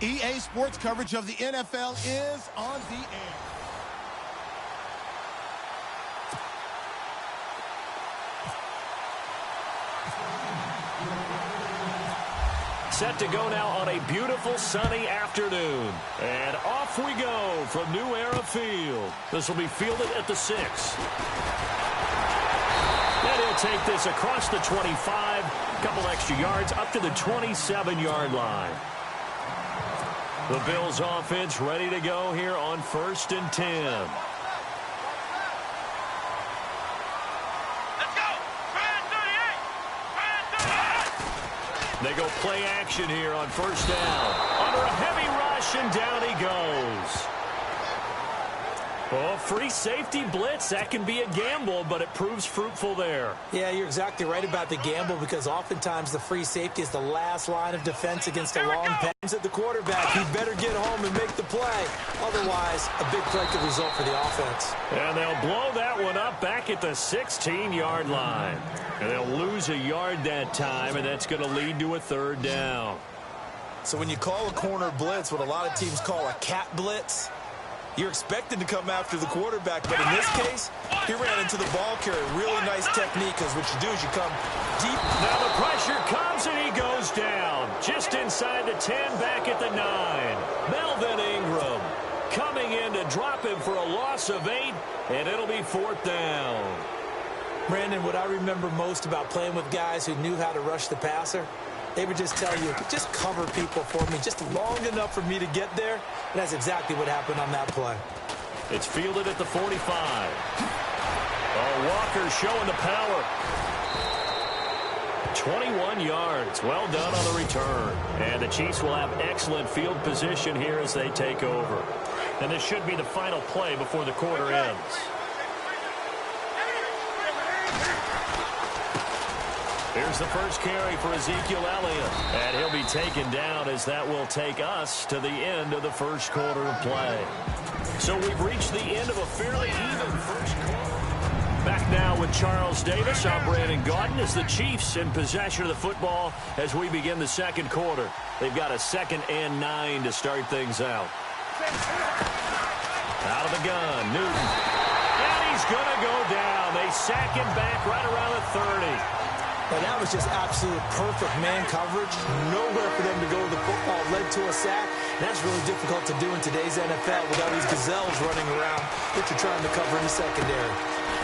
EA Sports coverage of the NFL is on the air. Set to go now on a beautiful sunny afternoon. And off we go from New Era Field. This will be fielded at the 6. And he'll take this across the 25. A couple extra yards up to the 27-yard line. The Bills offense ready to go here on 1st and 10. They go play action here on 1st down. Under a heavy rush, and down he goes. Oh, free safety blitz. That can be a gamble, but it proves fruitful there. Yeah, you're exactly right about the gamble because oftentimes the free safety is the last line of defense against a long pass at the quarterback. He better get home and make the play. Otherwise, a big play could result for the offense. And they'll blow that one up back at the 16-yard line. And they'll lose a yard that time, and that's going to lead to a 3rd down. So when you call a corner blitz, what a lot of teams call a cat blitz, you're expected to come after the quarterback, but in this case, he ran into the ball carrier. Really nice technique, because what you do is you come deep. Now the pressure comes, and he goes down. Just inside the 10, back at the 9. Melvin Ingram coming in to drop him for a loss of 8, and it'll be 4th down. Brandon, what I remember most about playing with guys who knew how to rush the passer, they would just tell you, just cover people for me, just long enough for me to get there. And that's exactly what happened on that play. It's fielded at the 45. Oh, Walker showing the power. 21 yards. Well done on the return. And the Chiefs will have excellent field position here as they take over. And this should be the final play before the quarter ends. Here's the first carry for Ezekiel Elliott. And he'll be taken down as that will take us to the end of the first quarter of play. So we've reached the end of a fairly even first quarter. Back now with Charles Davis. I'm Brandon Gaudin as the Chiefs in possession of the football as we begin the second quarter. They've got a 2nd and 9 to start things out. Out of the gun, Newton. And he's going to go down. They sack him back right around the 30. And that was just absolute perfect man coverage. Nowhere for them to go with the football. Led to a sack. And that's really difficult to do in today's NFL with all these gazelles running around that you're trying to cover in the secondary.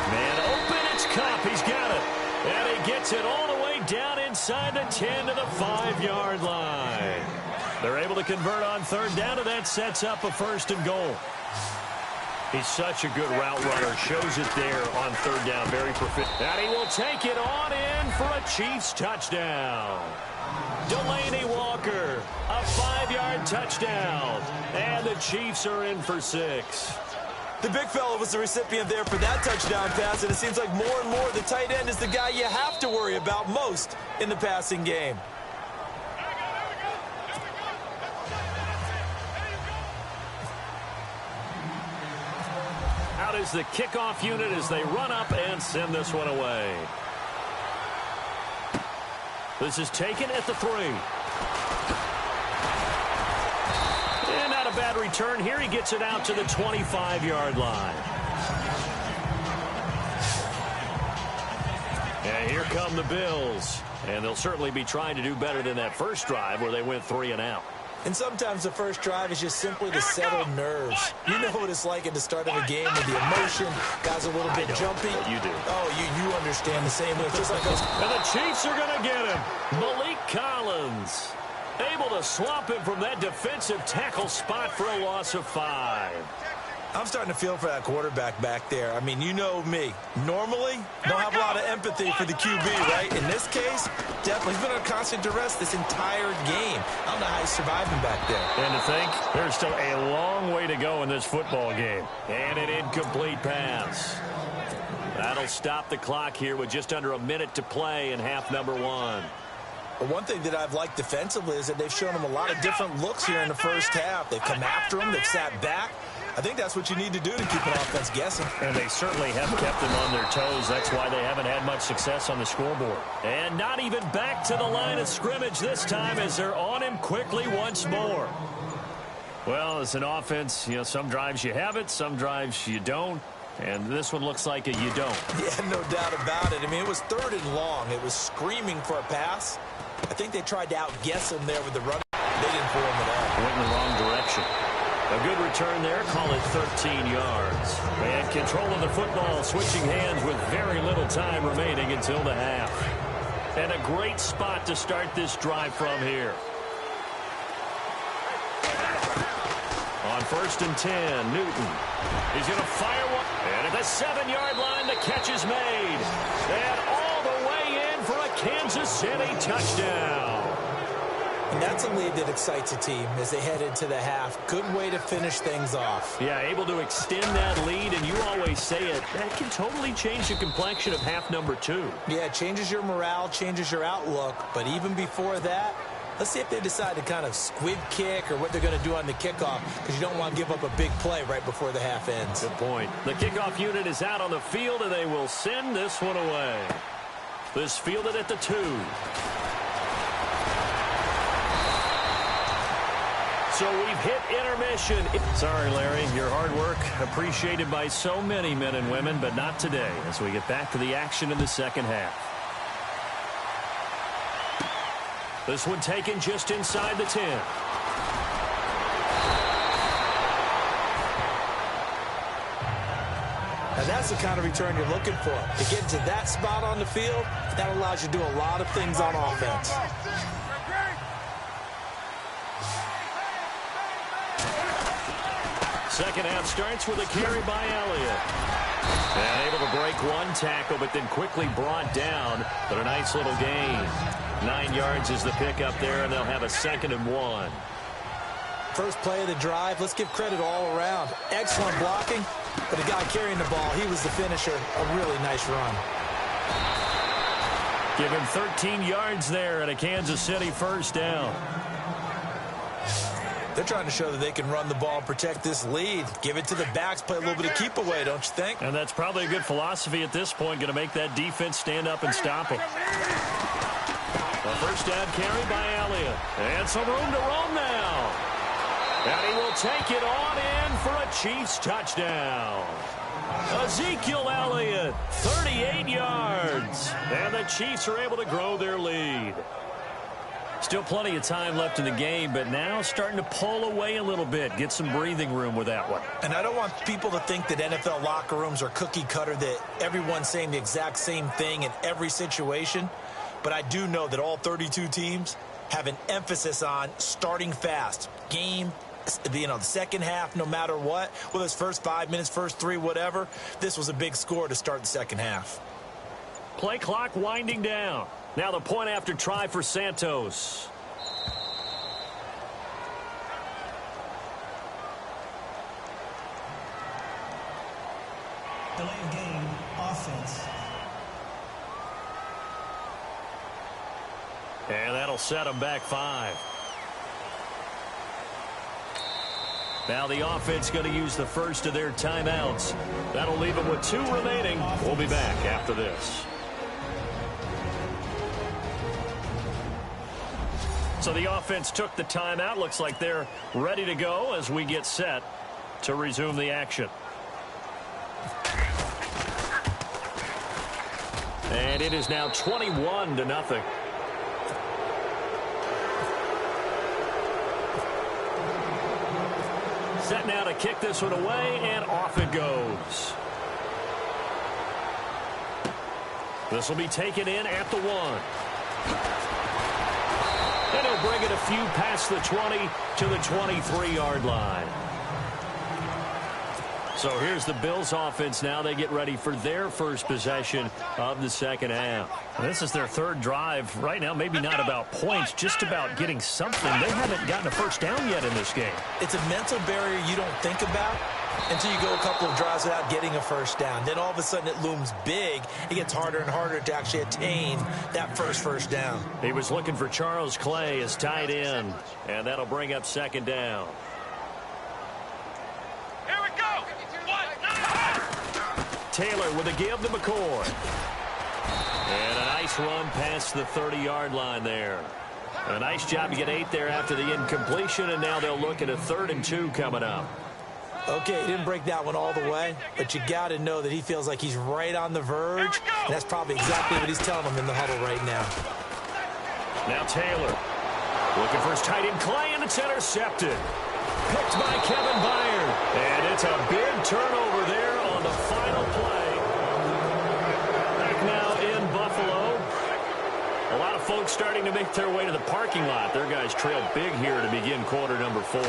Man open, it's Kupp. He's got it. And he gets it all the way down inside the 10 to the 5-yard line. They're able to convert on 3rd down, and that sets up a 1st and goal. He's such a good route runner. Shows it there on 3rd down. Very proficient. And he will take it on in for a Chiefs touchdown. Delaney Walker, a 5-yard touchdown. And the Chiefs are in for 6. The big fella was the recipient there for that touchdown pass, and it seems like more and more the tight end is the guy you have to worry about most in the passing game. Out is the kickoff unit as they run up and send this one away. This is taken at the 3. And not a bad return here. He gets it out to the 25-yard line. And here come the Bills. And they'll certainly be trying to do better than that first drive where they went 3 and out. And sometimes the first drive is just simply to settle nerves. You know what it's like at the start of a game with the emotion. Guys a little bit jumpy. You do. Oh, you understand the same way. Just like us. And the Chiefs are going to get him. Malik Collins able to swap him from that defensive tackle spot for a loss of 5. I'm starting to feel for that quarterback back there. I mean, you know me. Normally, don't have a lot of empathy for the QB, right? In this case, definitely. He's been under constant duress this entire game. I don't know how he's surviving back there. And to think, there's still a long way to go in this football game. And an incomplete pass. That'll stop the clock here with just under a minute to play in half number 1. But one thing that I've liked defensively is that they've shown him a lot of different looks here in the first half. They've come after him. They've sat back. I think that's what you need to do to keep an offense guessing. And they certainly have kept them on their toes. That's why they haven't had much success on the scoreboard. And not even back to the line of scrimmage this time as they're on him quickly once more. Well, as an offense, some drives you have it, some drives you don't. And this one looks like you don't. Yeah, no doubt about it. I mean, it was 3rd and long. It was screaming for a pass. I think they tried to outguess him there with the run. They didn't fool him at all. Went in the wrong direction. A good return there. Call it 13 yards. And control of the football, switching hands with very little time remaining until the half. And a great spot to start this drive from here. On 1st and 10, Newton. He's going to fire one. And at the 7-yard line, the catch is made. And all the way in for a Kansas City touchdown. And that's a lead that excites a team as they head into the half. Good way to finish things off. Yeah, able to extend that lead, and you always say it, that can totally change the complexion of half number 2. Yeah, it changes your morale, changes your outlook. But even before that, let's see if they decide to kind of squib kick or what they're going to do on the kickoff, because you don't want to give up a big play right before the half ends. Good point. The kickoff unit is out on the field, and they will send this one away. This fielded at the 2. So we've hit intermission. Sorry, Larry, your hard work appreciated by so many men and women, but not today as we get back to the action in the second half. This one taken just inside the 10. Now that's the kind of return you're looking for. To get into that spot on the field, that allows you to do a lot of things on offense. Second half starts with a carry by Elliott. And able to break one tackle, but then quickly brought down. But a nice little gain. 9 yards is the pickup there, and they'll have a 2nd and 1. First play of the drive, let's give credit all around. Excellent blocking, but the guy carrying the ball, he was the finisher. A really nice run. Give him 13 yards there and a Kansas City first down. They're trying to show that they can run the ball and protect this lead. Give it to the backs, play a little bit of keep away, don't you think? And that's probably a good philosophy at this point, going to make that defense stand up and stop them. A first down carry by Elliott. And some room to roam now. And he will take it on in for a Chiefs touchdown. Ezekiel Elliott, 38 yards. And the Chiefs are able to grow their lead. Still plenty of time left in the game, but now starting to pull away a little bit. Get some breathing room with that one. And I don't want people to think that NFL locker rooms are cookie cutter, that everyone's saying the exact same thing in every situation. But I do know that all 32 teams have an emphasis on starting fast. Game, the second half, no matter what. Whether it's first 5 minutes, first 3, whatever. This was a big score to start the second half. Play clock winding down. Now the point after try for Santos. Delay of game, offense. And that'll set them back 5. Now the offense going to use the first of their timeouts. That'll leave them with 2 remaining. We'll be back after this. So the offense took the timeout. Looks like they're ready to go as we get set to resume the action. And it is now 21-0. Set now to kick this one away, and off it goes. This will be taken in at the 1. And he'll bring it a few past the 20 to the 23-yard line. So here's the Bills offense now. They get ready for their first possession of the second half. And this is their 3rd drive. Right now, maybe not about points, just about getting something. They haven't gotten a first down yet in this game. It's a mental barrier you don't think about until you go a couple of drives without getting a first down. Then all of a sudden it looms big. It gets harder and harder to actually attain that first down. He was looking for Charles Clay as tight end, and that'll bring up 2nd down. Here we Taylor with a give to McCoy. And a nice run past the 30-yard line there. A nice job to get 8 there after the incompletion, and now they'll look at a 3rd and 2 coming up. Okay, he didn't break that one all the way, but you got to know that he feels like he's right on the verge, and that's probably exactly what he's telling him in the huddle right now. Now Taylor looking for his tight end Clay, and it's intercepted. Picked by Kevin Byard, and it's a big turnover there on the final play. Back now in Buffalo. A lot of folks starting to make their way to the parking lot. Their guys trail big here to begin quarter number 4.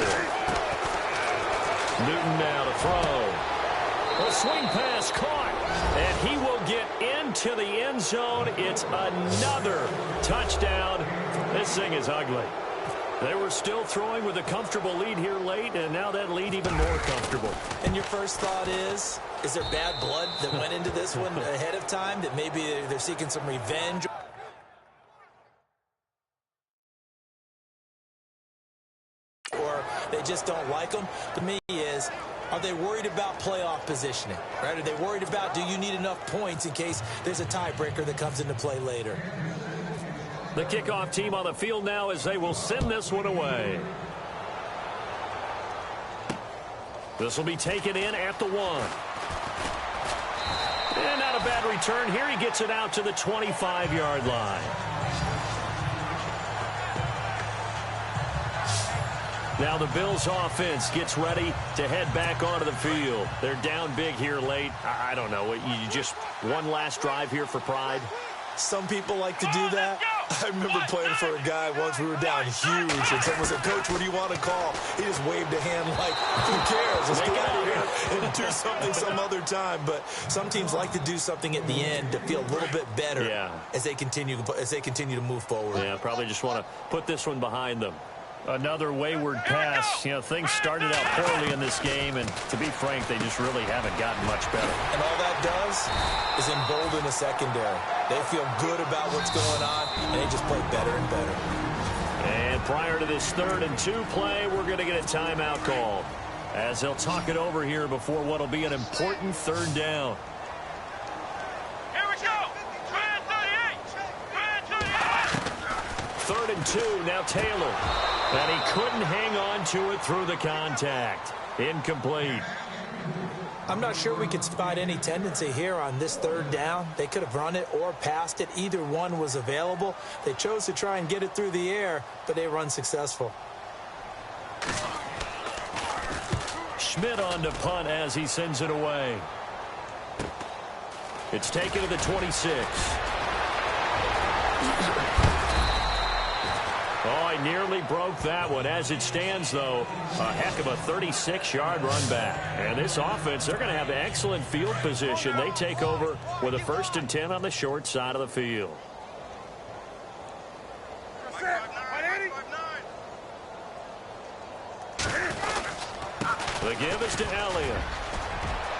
Newton now to throw. A swing pass caught, and he will get into the end zone. It's another touchdown. This thing is ugly. They were still throwing with a comfortable lead here late, and now that lead even more comfortable. And your first thought is there bad blood that went into this one ahead of time, that maybe they're seeking some revenge? Or they just don't like them? To me is, are they worried about playoff positioning? Right? Are they worried about, do you need enough points in case there's a tiebreaker that comes into play later? The kickoff team on the field now as they will send this one away. This will be taken in at the 1. And not a bad return here. He gets it out to the 25-yard line. Now the Bills offense gets ready to head back onto the field. They're down big here late. I don't know. You just one last drive here for pride? Some people like to do that. I remember playing for a guy once. We were down huge, and someone said, "Coach, what do you want to call?" He just waved a hand like, "Who cares? Let's get out of here and do something some other time." But some teams like to do something at the end to feel a little bit better as they continue to move forward. Yeah, probably just want to put this one behind them. Another wayward pass. You know, things started out poorly in this game, and to be frank, they just really haven't gotten much better. And all that does is embolden the secondary. They feel good about what's going on, and they just play better and better. And prior to this 3rd and 2 play, we're going to get a timeout call as they'll talk it over here before what will be an important 3rd down. Here we go. 3rd and 2, now Taylor. And he couldn't hang on to it through the contact. Incomplete. I'm not sure we could spot any tendency here on this 3rd down. They could have run it or passed it. Either one was available. They chose to try and get it through the air, but they were unsuccessful. Schmidt on to punt as he sends it away. It's taken to the 26. Oh, I nearly broke that one. As it stands, though, a heck of a 36-yard run back. And this offense, they're going to have excellent field position. They take over with a 1st and 10 on the short side of the field. The give is to Elliott.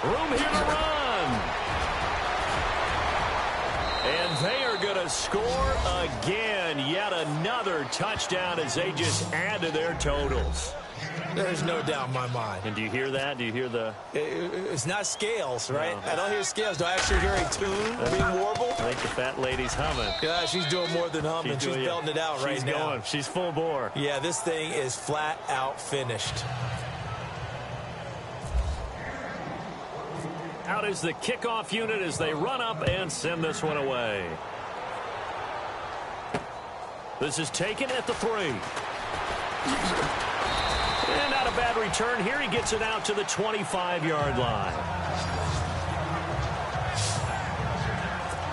Room here to run. And they are going to score again. Yet another touchdown as they just add to their totals. There's no doubt in my mind. And do you hear that? Do you hear the... It's not scales, right? No. I don't hear scales. Do I actually hear a tune being warbled? I think the fat lady's humming. Yeah, she's doing more than humming. She's belting it out right now. She's going. She's full bore. Yeah, this thing is flat out finished. Out is the kickoff unit as they run up and send this one away. This is taken at the 3. And not a bad return here. He gets it out to the 25-yard line.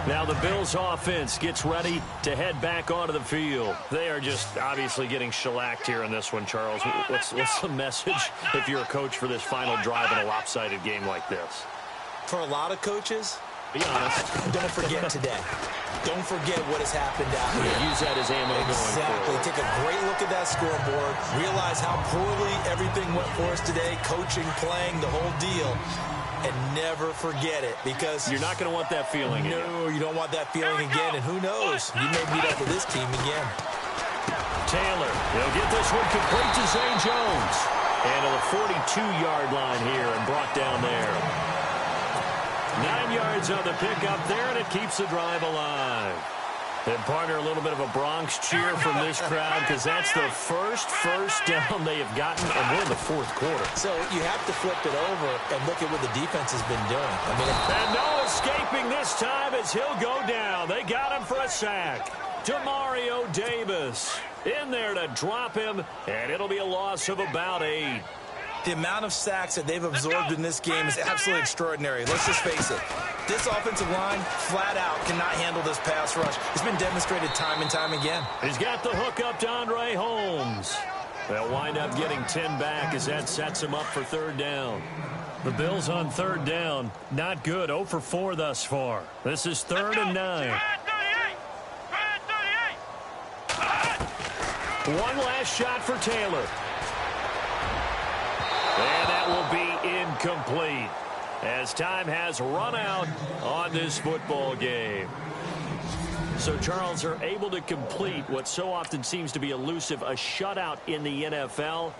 Now the Bills offense gets ready to head back onto the field. They are just obviously getting shellacked here in this one, Charles. What's the message if you're a coach for this final drive in a lopsided game like this? For a lot of coaches, be honest, don't forget today. Don't forget what has happened out here. Use that as ammo going forward. Take a great look at that scoreboard. Realize how poorly everything went for us today. Coaching, playing, the whole deal. And never forget it, because you're not going to want that feeling again. No, you don't want that feeling again. And who knows? You may meet up with this team again. Taylor, they'll get this one complete to Zay Jones. And to the 42-yard line here and brought down there. 9 yards on the pickup there, and it keeps the drive alive. And, partner, a little bit of a Bronx cheer from this crowd because that's the first down they have gotten, and we're in the fourth quarter. So you have to flip it over and look at what the defense has been doing. And no escaping this time as he'll go down. They got him for a sack. Demario Davis in there to drop him, and it'll be a loss of about 8. The amount of sacks that they've absorbed in this game is absolutely extraordinary. Let's just face it. This offensive line, flat out, cannot handle this pass rush. It's been demonstrated time and time again. He's got the hook up to Andre Holmes. They'll wind up getting 10 back as that sets him up for third down. The Bills on third down, not good. 0 for 4 thus far. This is 3rd and 9. One last shot for Taylor. And that will be incomplete as time has run out on this football game. So, Charles, are able to complete what so often seems to be elusive, a shutout in the NFL.